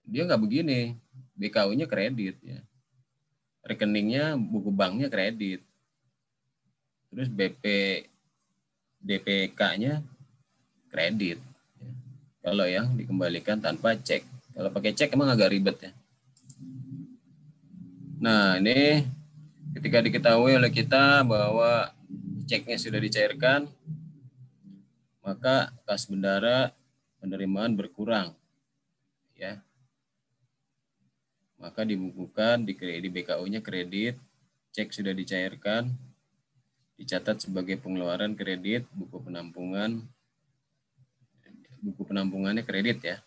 dia nggak begini, BKU-nya kredit ya. Rekeningnya, buku banknya kredit. Terus DPK-nya kredit. Ya. Kalau yang dikembalikan tanpa cek. Kalau pakai cek emang agak ribet ya. Nah ini ketika diketahui oleh kita bahwa ceknya sudah dicairkan, maka kas bendahara penerimaan berkurang. Ya. Maka dibukukan di BKU-nya kredit, cek sudah dicairkan, dicatat sebagai pengeluaran kredit, buku penampungannya kredit ya.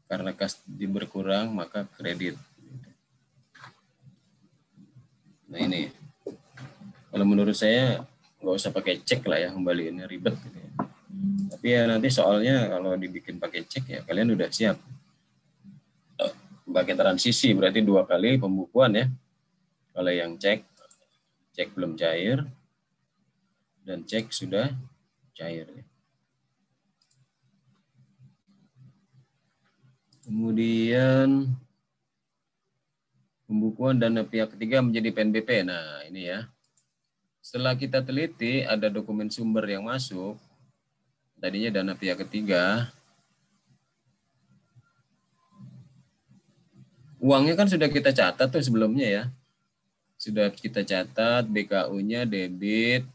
Karena kas berkurang maka kredit. Nah ini, kalau menurut saya nggak usah pakai cek lah ya, kembaliannya ribet gitu ya. Tapi ya nanti soalnya kalau dibikin pakai cek ya kalian udah siap. Pakai transisi berarti 2 kali pembukuan ya. Kalau yang cek belum cair dan cek sudah cair. Kemudian pembukuan dana pihak ketiga menjadi PNBP. Nah ini ya. Setelah kita teliti ada dokumen sumber yang masuk. Tadinya dana pihak ketiga. Uangnya kan sudah kita catat tuh sebelumnya ya. Sudah kita catat BKU-nya debit.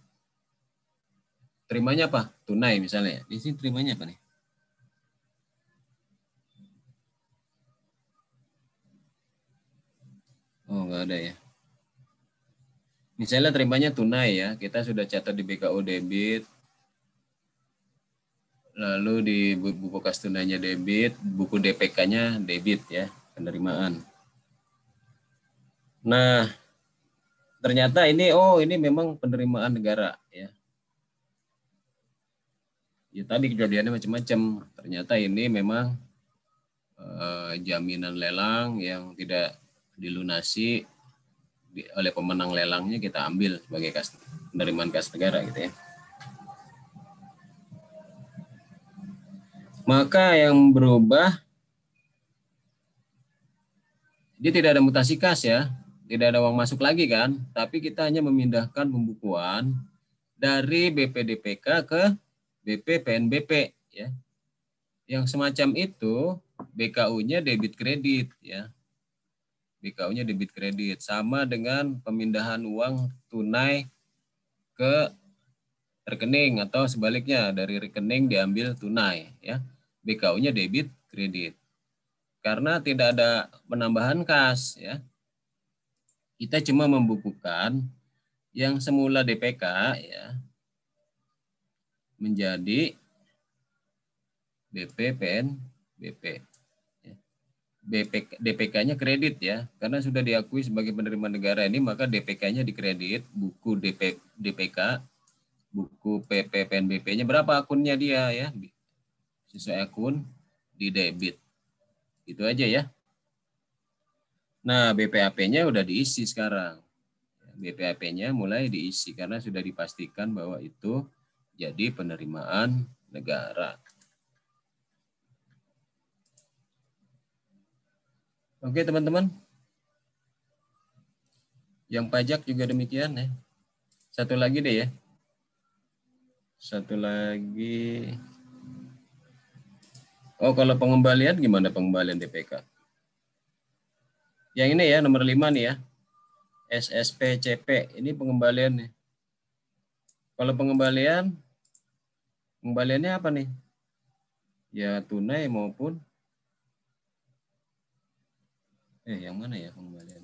Terimanya apa? Tunai misalnya. Di sini terimanya apa nih? Oh, enggak ada ya. Misalnya terimanya tunai ya. Kita sudah catat di BKU debit. Lalu di buku kas tunainya debit, buku DPK-nya debit ya, penerimaan. Nah, ternyata ini memang penerimaan negara ya. Ya tadi kejadiannya macam-macam. Ternyata ini memang jaminan lelang yang tidak dilunasi oleh pemenang lelangnya kita ambil sebagai penerimaan kas negara gitu ya. Maka yang berubah, dia tidak ada mutasi kas ya. tidak ada uang masuk lagi kan, tapi kita hanya memindahkan pembukuan dari BPDPK ke BP PNBP ya. Yang semacam itu BKU-nya debit kredit ya. BKU-nya debit kredit sama dengan pemindahan uang tunai ke rekening atau sebaliknya dari rekening diambil tunai ya. BKU-nya debit kredit. Karena tidak ada penambahan kas ya. Kita cuma membukukan yang semula DPK ya menjadi BP PNBP. DPK-nya kredit ya, karena sudah diakui sebagai penerima negara ini, maka DPK-nya dikredit, buku DPK, buku PP PNBP-nya berapa akunnya dia ya, sesuai akun di debit. Itu aja ya. Nah, BPAP-nya udah diisi sekarang. BPAP-nya mulai diisi karena sudah dipastikan bahwa itu jadi penerimaan negara. Oke, teman-teman. Yang pajak juga demikian ya. Satu lagi deh ya. Satu lagi. Oh, kalau pengembalian gimana pengembalian DPK? Yang ini ya, nomor 5 nih ya. SSPCP, ini pengembalian nih. Kalau pengembaliannya apa nih? Ya tunai maupun yang mana ya pengembalian?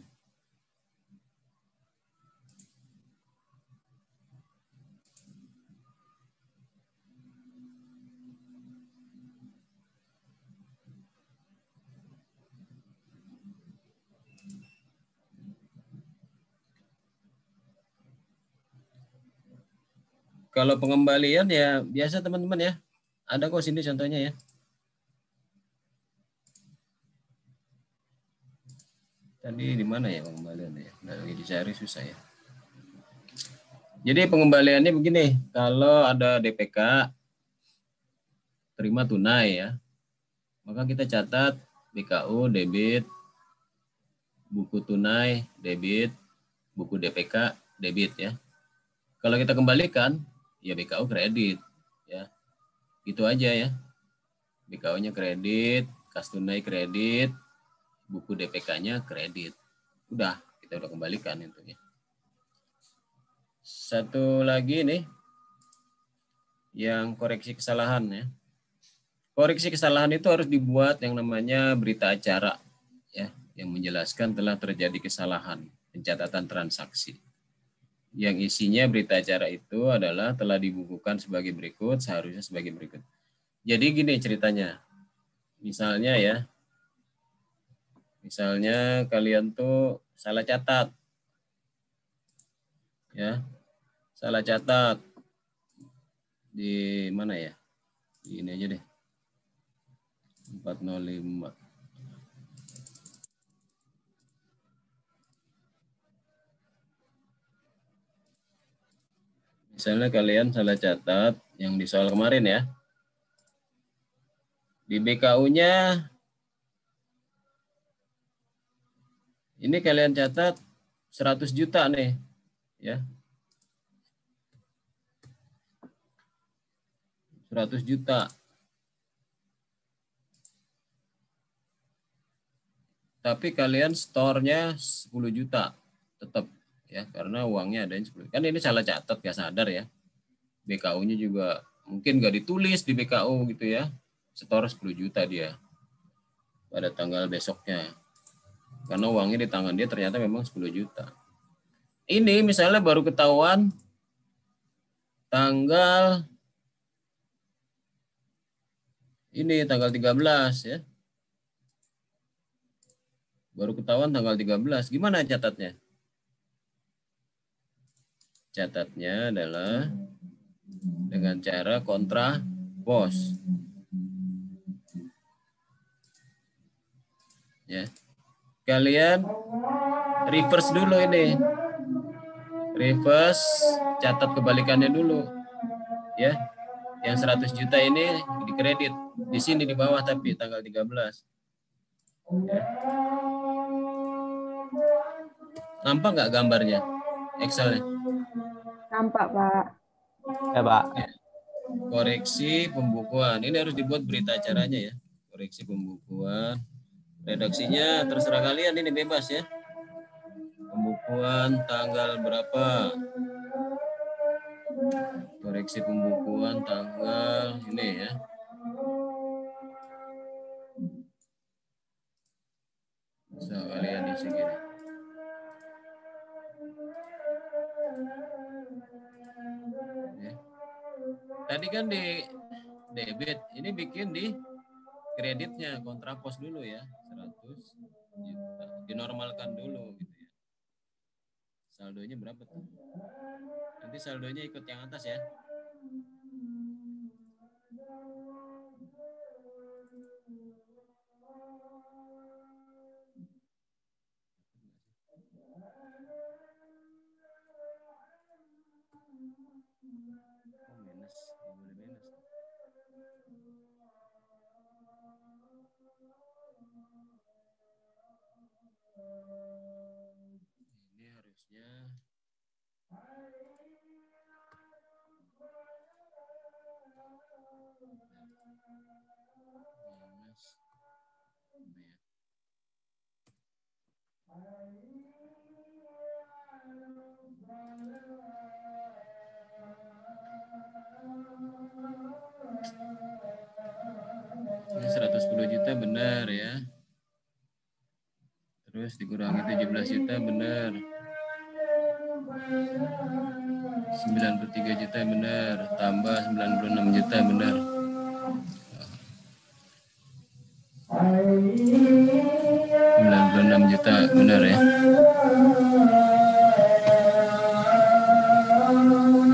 Kalau pengembalian ya biasa teman-teman ya. Ada kok sini contohnya ya. Tadi di mana ya pengembaliannya ya? Nah, lagi dicari susah ya. Jadi pengembaliannya begini, kalau ada DPK terima tunai ya, maka kita catat BKU debit, buku tunai debit, buku DPK debit ya. Kalau kita kembalikan ya BKU kredit ya. Gitu aja ya. BKU-nya kredit, kas tunai kredit, buku DPK-nya kredit. Udah, kita udah kembalikan itu ya. Satu lagi nih yang koreksi kesalahan ya. Koreksi kesalahan itu harus dibuat yang namanya berita acara ya, yang menjelaskan telah terjadi kesalahan pencatatan transaksi. Yang isinya berita acara itu adalah telah dibukukan sebagai berikut, seharusnya sebagai berikut. Jadi gini ceritanya. Misalnya ya. Misalnya kalian tuh salah catat. Ya. Salah catat. Di mana ya? Di ini aja deh. 405. Misalnya kalian salah catat yang di soal kemarin ya. Di BKU-nya ini kalian catat 100 juta nih, ya. 100 juta. Tapi kalian store-nya 10 juta tetap ya, karena uangnya ada yang 10. Kan ini salah catat, gak sadar ya. BKU-nya juga mungkin gak ditulis di BKU gitu ya. Store 10 juta dia pada tanggal besoknya. Karena uangnya di tangan dia ternyata memang 10 juta. Ini misalnya baru ketahuan tanggal 13 ya. Baru ketahuan tanggal 13. Gimana catatnya? Catatnya adalah dengan cara kontra pos. Ya. Kalian reverse dulu ini. Reverse, catat kebalikannya dulu. Ya. Yang 100 juta ini dikredit. Di sini di bawah tapi tanggal 13. Ya. Nampak nggak gambarnya? Excelnya? Nampak, Pak. Ya, Pak. Koreksi pembukuan. Ini harus dibuat berita acaranya ya. Koreksi pembukuan. Redaksinya terserah kalian, ini bebas ya. Pembukuan tanggal berapa? Koreksi pembukuan tanggal ini ya. Bisa kalian isi gini. Ya. Tadi kan di debit, ini bikin di kreditnya kontrapos dulu ya, 100 juta. Dinormalkan dulu gitu ya. Saldonya berapa tuh? Nanti saldonya ikut yang atas ya. Oh, minus, nggak boleh minus. Ini harusnya minus apa ya? Ini 110 juta benar ya. Terus dikurangi 17 juta benar. 93 juta benar. Tambah 96 juta benar. 96 juta benar ya.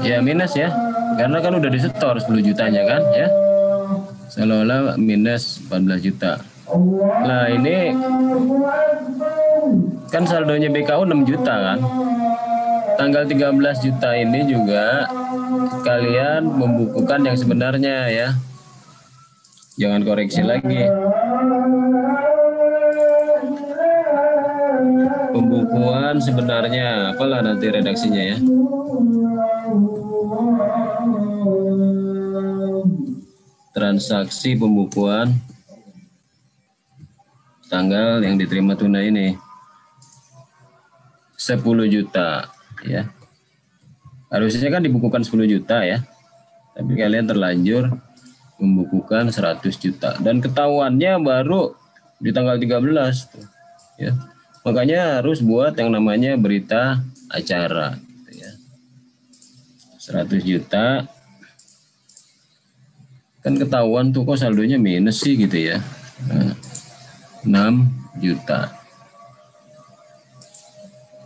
Ya minus ya. Karena kan udah disetor 10 jutanya kan ya. Seolah-olah minus 14 juta. Nah ini kan saldonya BKU 6 juta kan. Tanggal 13 juta ini juga kalian membukukan yang sebenarnya ya. Jangan koreksi lagi. Pembukuan sebenarnya apalah nanti redaksinya ya. Transaksi pembukuan tanggal yang diterima tunai ini 10 juta ya. Harusnya kan dibukukan 10 juta ya. Tapi kalian terlanjur membukukan 100 juta dan ketahuannya baru di tanggal 13 tuh, ya. Makanya harus buat yang namanya berita acara gitu ya. 100 juta kan ketahuan tuh kok saldonya minus sih gitu ya. Nah, 6 juta.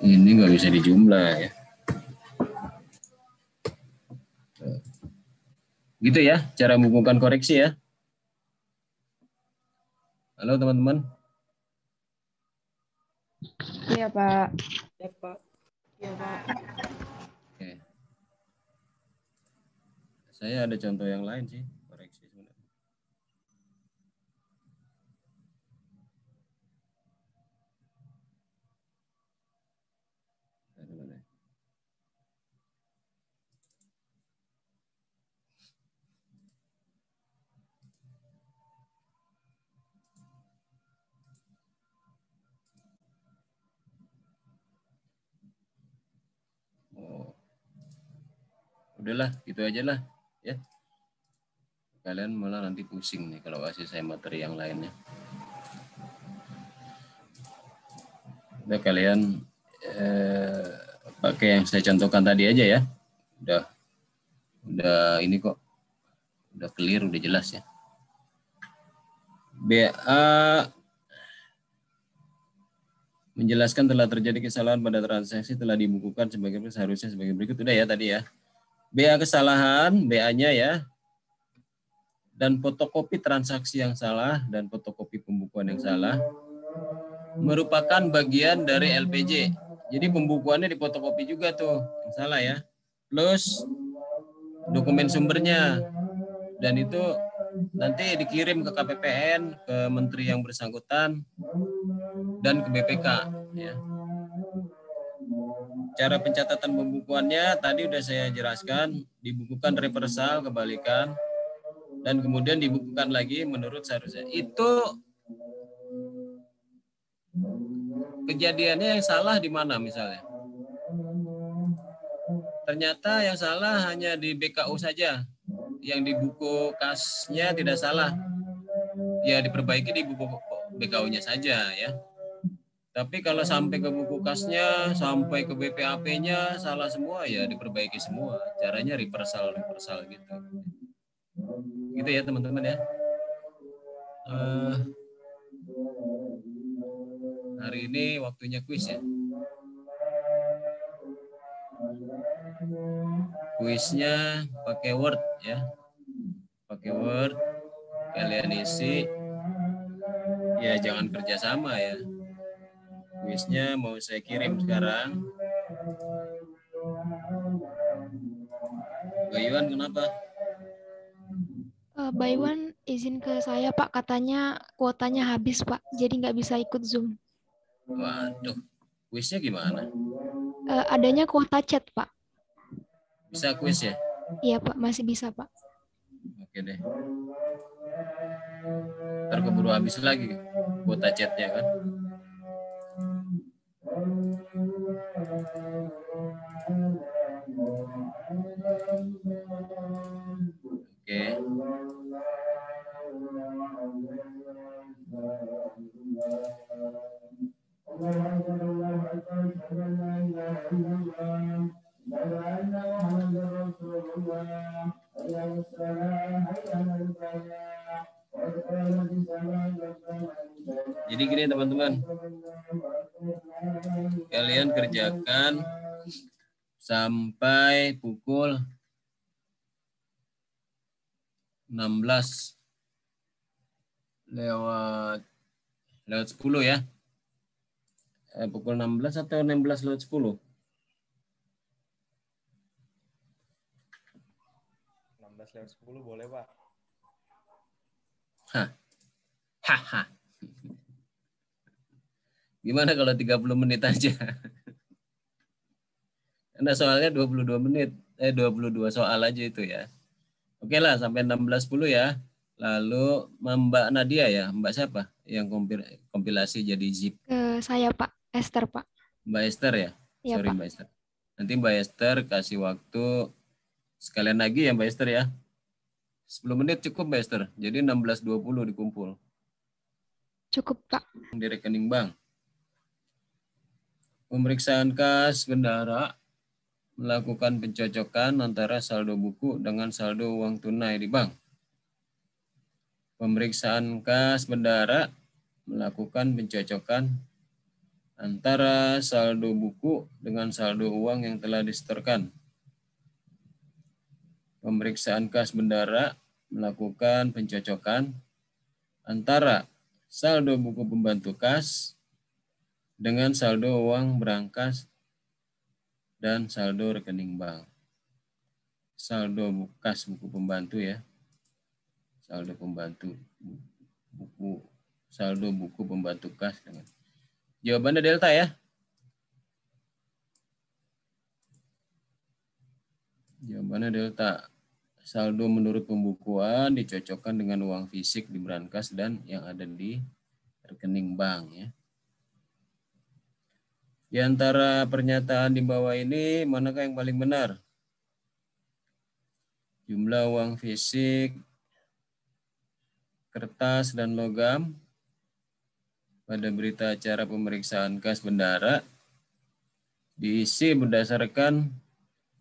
Ini nggak bisa dijumlah ya. Gitu ya cara membukukan koreksi ya. Halo teman-teman. Iya, Pak. Ya, Pak. Ya, Pak. Oke. Saya ada contoh yang lain sih koreksi sebenarnya. Udahlah, gitu aja lah ya. Kalian malah nanti pusing nih kalau kasih saya materi yang lainnya. Udah kalian pakai yang saya contohkan tadi aja ya. Udah ini kok. Udah clear, udah jelas ya. BA menjelaskan telah terjadi kesalahan pada transaksi telah dibukukan seharusnya sebagai berikut. Udah ya tadi ya. BA kesalahan, BA-nya ya. Dan fotokopi transaksi yang salah dan fotokopi pembukuan yang salah merupakan bagian dari LPJ. Jadi pembukuannya difotokopi juga tuh yang salah ya. Plus dokumen sumbernya. Dan itu nanti dikirim ke KPPN, ke menteri yang bersangkutan, dan ke BPK. Ya. cara pencatatan pembukuannya tadi udah saya jelaskan, dibukukan reversal, kebalikan, dan kemudian dibukukan lagi menurut seharusnya. Itu kejadiannya yang salah di mana misalnya? Ternyata yang salah hanya di BKU saja. Yang di buku kasnya tidak salah. Ya diperbaiki di buku BKU-nya saja ya. Tapi kalau sampai ke buku kasnya, sampai ke BPAP-nya salah semua ya diperbaiki semua. Caranya reversal gitu. Gitu ya teman-teman ya. Hari ini waktunya kuis ya. Kuisnya pakai Word ya. Pakai Word. Kalian isi. Ya jangan kerjasama ya. Kuisnya mau saya kirim sekarang. Bayuan kenapa? Bayuan izin ke saya Pak, katanya kuotanya habis Pak, jadi nggak bisa ikut Zoom. Waduh, kuisnya gimana? Adanya kuota chat Pak. Bisa kuis ya? Iya Pak, masih bisa Pak. Oke deh. Ntar keburu habis lagi kuota chatnya kan. Oke. Jadi gini teman-teman, kalian kerjakan sampai pukul 16 lewat 10 ya. Pukul 16 atau 16 lewat 10? 16 lewat 10 boleh, Pak. Haha. Gimana kalau 30 menit aja? Karena soalnya 22 menit, 22 soal aja itu ya. Oke lah, sampai 16.10 ya. Lalu Mbak Nadia ya, Mbak siapa yang kompilasi jadi zip? Ke saya Pak, Esther Pak. Mbak Esther ya? Iya, Sorry Pak. Mbak Esther. Nanti Mbak Esther kasih waktu sekalian lagi ya Mbak Esther ya. 10 menit cukup Mbak Esther. Jadi 16.20 dikumpul. Cukup Pak. Di rekening bank. Pemeriksaan kas bendara melakukan pencocokan antara saldo buku dengan saldo uang tunai di bank. Pemeriksaan kas bendara melakukan pencocokan antara saldo buku dengan saldo uang yang telah disetorkan. Pemeriksaan kas bendara melakukan pencocokan antara saldo buku pembantu kas dengan saldo uang berangkas dan saldo rekening bank. Saldo kas buku pembantu ya. Saldo pembantu buku, saldo buku pembantu kas dengan. Jawabannya delta ya. Jawabannya delta. Saldo menurut pembukuan dicocokkan dengan uang fisik di berangkas dan yang ada di rekening bank ya. Di antara pernyataan di bawah ini, manakah yang paling benar? Jumlah uang fisik, kertas, dan logam pada berita acara pemeriksaan kas bendara diisi berdasarkan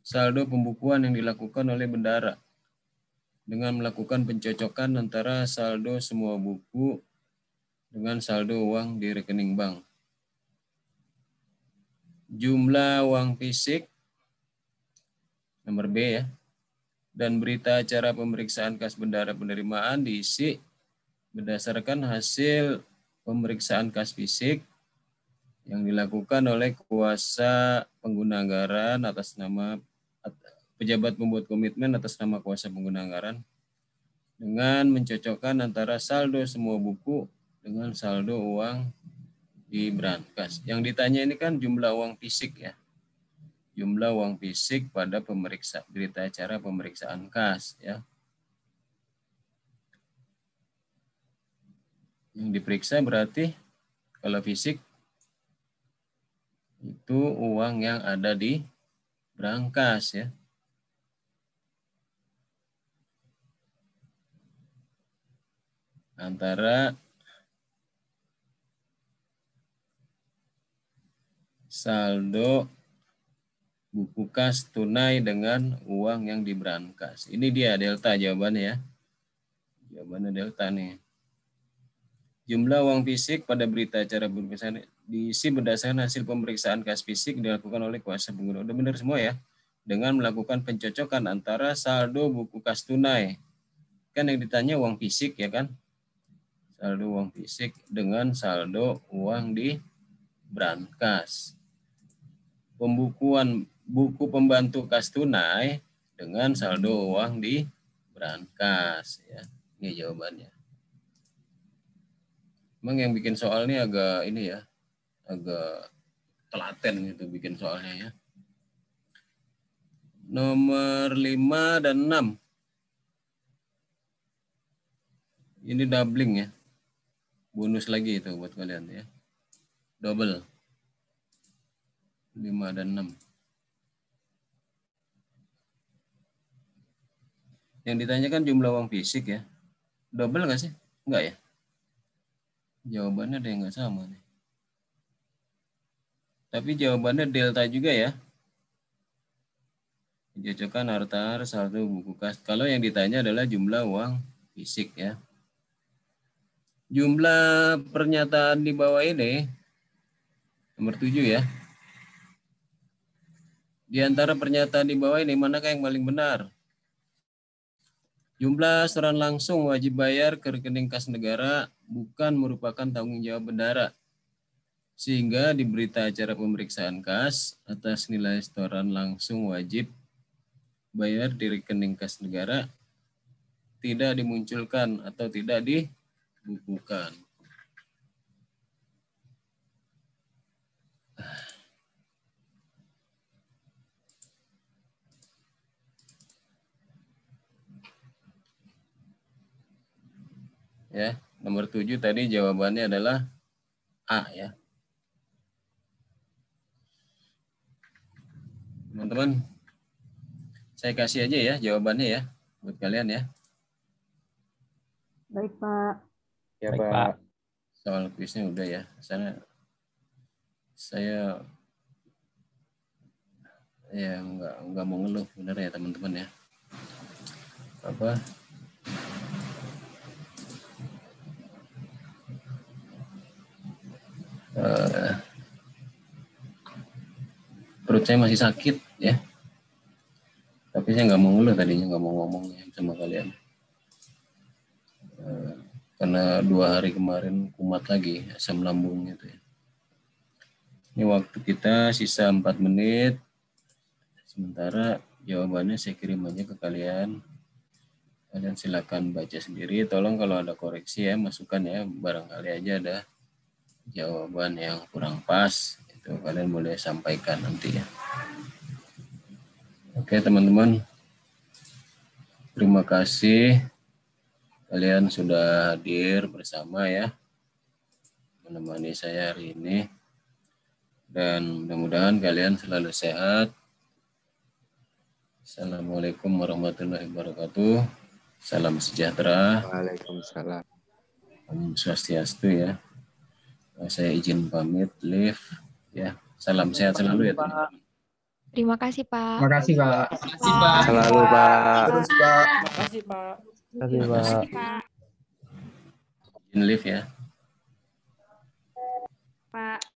saldo pembukuan yang dilakukan oleh bendara dengan melakukan pencocokan antara saldo semua buku dengan saldo uang di rekening bank. Jumlah uang fisik, nomor B ya, dan berita acara pemeriksaan kas bendara penerimaan diisi berdasarkan hasil pemeriksaan kas fisik yang dilakukan oleh kuasa pengguna anggaran atas nama pejabat pembuat komitmen atas nama kuasa pengguna anggaran dengan mencocokkan antara saldo semua buku dengan saldo uang di berangkas. Yang ditanya ini kan jumlah uang fisik ya. jumlah uang fisik pada berita acara pemeriksaan kas, ya. Yang diperiksa berarti kalau fisik itu uang yang ada di brankas, ya. Antara saldo buku kas tunai dengan uang yang di brankas. Ini dia delta jawabannya, ya. Jawabannya delta nih. Jumlah uang fisik pada berita acara pemeriksaan diisi berdasarkan hasil pemeriksaan kas fisik dilakukan oleh kuasa pengguna. Udah benar semua, ya. Dengan melakukan pencocokan antara saldo buku kas tunai. Kan yang ditanya uang fisik, ya kan? Saldo uang fisik dengan saldo uang di brankas. Pembukuan buku pembantu kas tunai dengan saldo uang di brankas, ya. Ini jawabannya. Emang yang bikin soal ini agak ini ya, agak telaten gitu bikin soalnya, ya. Nomor 5 dan 6. Ini doubling, ya. Bonus lagi itu buat kalian, ya. Double. 5 dan 6. Yang ditanyakan jumlah uang fisik, ya. Double nggak sih? Enggak, ya? Jawabannya ada yang nggak sama nih. Tapi jawabannya delta juga, ya. Cocokkan harta saldo buku kas. Kalau yang ditanya adalah jumlah uang fisik, ya. Jumlah pernyataan di bawah ini, nomor 7, ya. Di antara pernyataan di bawah ini, manakah yang paling benar? Jumlah setoran langsung wajib bayar ke rekening kas negara bukan merupakan tanggung jawab bendahara. Sehingga di berita acara pemeriksaan kas atas nilai setoran langsung wajib bayar di rekening kas negara tidak dimunculkan atau tidak dibukukan. Ya, nomor 7 tadi jawabannya adalah A, ya. Teman-teman, saya kasih aja ya jawabannya, ya, buat kalian, ya. Baik, Pak. Ya, Pak. Soal kuisnya udah, ya. Saya ya nggak mau ngeluh, bener ya teman-teman, ya. Apa? Perut saya masih sakit, ya. Tapi saya nggak mau ngeluh tadinya, nggak mau ngomong ya sama kalian. Karena 2 hari kemarin kumat lagi, asam lambung gitu, ya. Ini waktu kita sisa 4 menit. Sementara jawabannya saya kirim aja ke kalian. Kalian silakan baca sendiri. Tolong kalau ada koreksi, ya, masukan, ya. Barangkali aja ada jawaban yang kurang pas. Itu kalian boleh sampaikan nanti, ya. Oke, teman-teman. Terima kasih. Kalian sudah hadir bersama, ya. Menemani saya hari ini. Dan mudah-mudahan kalian selalu sehat. Assalamualaikum warahmatullahi wabarakatuh. Salam sejahtera. Waalaikumsalam. Om Swastiastu, ya. Saya izin pamit, live, ya. Salam sehat selalu, ya, teman-teman. Terima kasih, Pak. Terima kasih, Pak. Selalu, Pak. Terus, Pak. Makasih, Pak. Terima kasih, Pak. Izin live, ya.